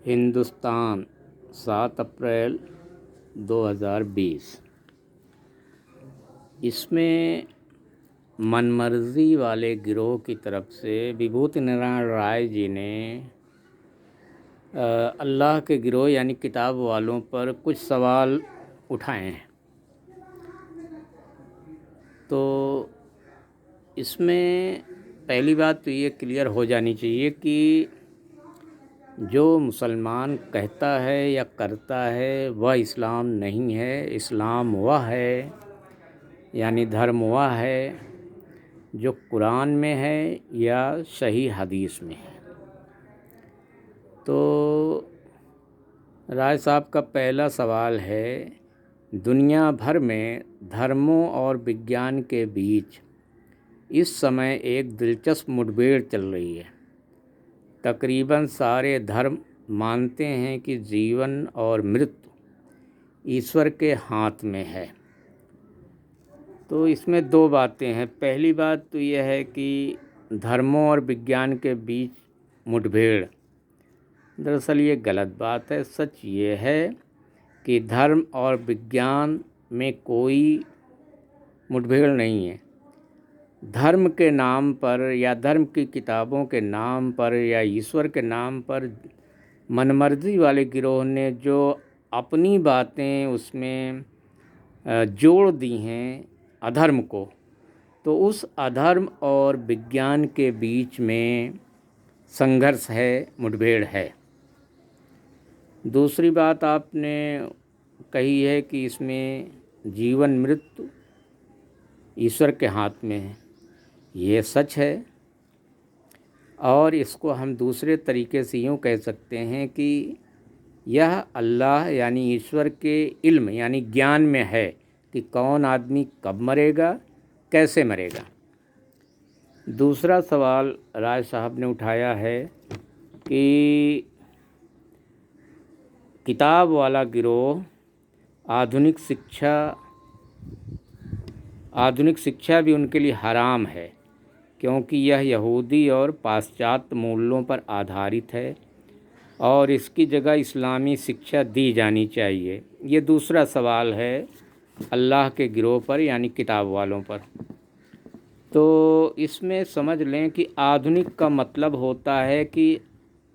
Hindustan 7 April 2020۔ اس میں من مرضی والے گروہ کی طرف سے وبھوتی نارائن رائے جی نے اللہ کے گروہ یعنی کتاب والوں پر کچھ سوال اٹھائے ہیں۔ تو اس میں پہلی بات تو یہ کلیئر ہو جانی چاہیے کہ جو مسلمان کہتا ہے یا کرتا ہے وہ اسلام نہیں ہے۔ اسلام وہ ہے یعنی دھرم وہ ہے جو قرآن میں ہے یا صحیح حدیث میں ہے۔ تو رائے صاحب کا پہلا سوال ہے، دنیا بھر میں دھرموں اور وگیان کے بیچ اس سمے ایک دلچسپ مڈبھیڑ چل رہی ہے۔ تقریباً سارے دھرم مانتے ہیں کہ جیون اور مرتیو ایشور کے ہاتھ میں ہے۔ تو اس میں دو باتیں ہیں۔ پہلی بات تو یہ ہے کہ دھرموں اور وگیان کے بیچ مڈبھیڑ، دراصل یہ غلط بات ہے۔ سچ یہ ہے کہ دھرم اور وگیان میں کوئی مڈبھیڑ نہیں ہے۔ دھرم کے نام پر یا دھرم کی کتابوں کے نام پر یا ایشور کے نام پر من مرضی والے گروہ نے جو اپنی باتیں اس میں جوڑ دی ہیں ادھرم کو، تو اس ادھرم اور وگیان کے بیچ میں سنگھرش ہے، مڈبھیڑ ہے۔ دوسری بات آپ نے کہی ہے کہ اس میں جیون مرتیو ایشور کے ہاتھ میں ہے۔ یہ سچ ہے، اور اس کو ہم دوسرے طریقے سے یوں کہہ سکتے ہیں کہ یہ اللہ یعنی ایشور کے علم یعنی گیان میں ہے کہ کون آدمی کب مرے گا، کیسے مرے گا۔ دوسرا سوال رائے صاحب نے اٹھایا ہے کہ کتاب والا گروہ آدھنک شکشا بھی ان کے لیے حرام ہے، کیونکہ یہ یہودی اور پاشچات مولوں پر آدھارت ہے اور اس کی جگہ اسلامی شکشا دی جانی چاہیے۔ یہ دوسرا سوال ہے اللہ کے گروہ پر یعنی کتاب والوں پر۔ تو اس میں سمجھ لیں کہ آدھنک کا مطلب ہوتا ہے کہ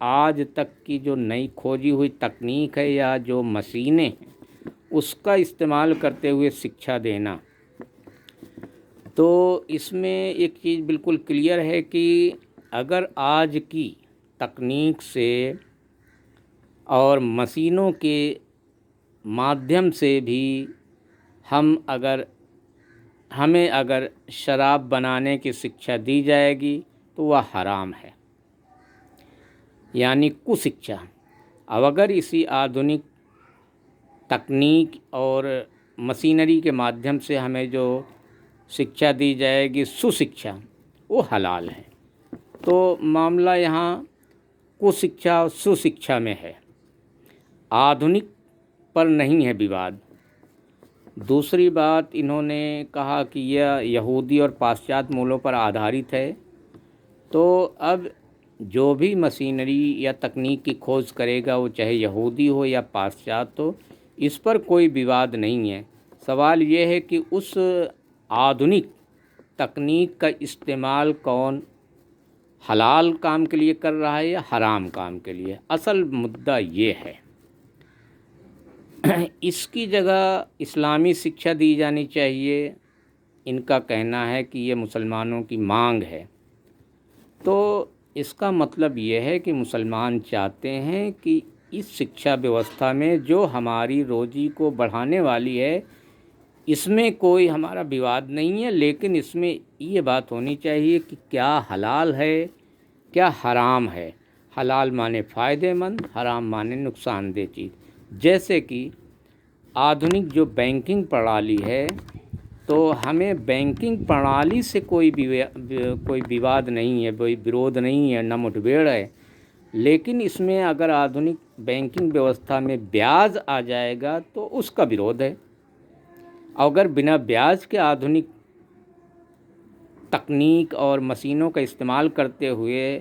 آج تک کی جو نئی کھوجی ہوئی تکنیک ہے یا جو مشینیں ہیں اس کا استعمال کرتے ہوئے شکشا دینا۔ تو اس میں ایک چیز بالکل کلیئر ہے کہ اگر آج کی تکنیک سے اور مشینوں کے مادھیم سے بھی ہمیں اگر شراب بنانے کی شکشا دی جائے گی تو وہ حرام ہے، یعنی کشکشا۔ اب اگر اسی آدھنک تکنیک اور مشینری کے مادھیم سے ہمیں جو شکشا دی جائے گی سشکشا، وہ حلال ہے۔ تو معاملہ یہاں کشکشا اور سشکشا میں ہے، آدھنک پر نہیں ہے وواد۔ دوسری بات انہوں نے کہا کہ یہ یہودی اور پاشچات مولوں پر آدھارت ہے۔ تو اب جو بھی مشینری یا تکنیک کی کھوج کرے گا وہ چاہے یہودی ہو یا پاشچات ہو، اس پر کوئی وواد نہیں ہے۔ سوال یہ ہے کہ اس آدھنک تکنیک کا استعمال کون حلال کام کے لیے کر رہا ہے یا حرام کام کے لیے۔ اصل مدعا یہ ہے، اس کی جگہ اسلامی شکشا دی جانی چاہیے۔ ان کا کہنا ہے کہ یہ مسلمانوں کی مانگ ہے۔ تو اس کا مطلب یہ ہے کہ مسلمان چاہتے ہیں کہ اس شکشا ویوستھا میں جو ہماری روزی کو بڑھانے والی ہے اس میں کوئی ہمارا وواد نہیں ہے، لیکن اس میں یہ بات ہونی چاہیے کہ کیا حلال ہے کیا حرام ہے۔ حلال مانے فائدے مند، حرام مانے نقصان دہ چیز۔ جیسے کہ آدھنک جو بینکنگ پرنالی ہے، تو ہمیں بینکنگ پرنالی سے کوئی وواد نہیں ہے، کوئی ورودھ نہیں ہے، نہ مٹبھیڑ ہے۔ لیکن اس میں اگر آدھنک بینکنگ ویوستھا میں بیاج آ جائے گا تو اس کا ورودھ ہے۔ اگر بنا بیاج کے آدھنک تکنیک اور مشینوں کا استعمال کرتے ہوئے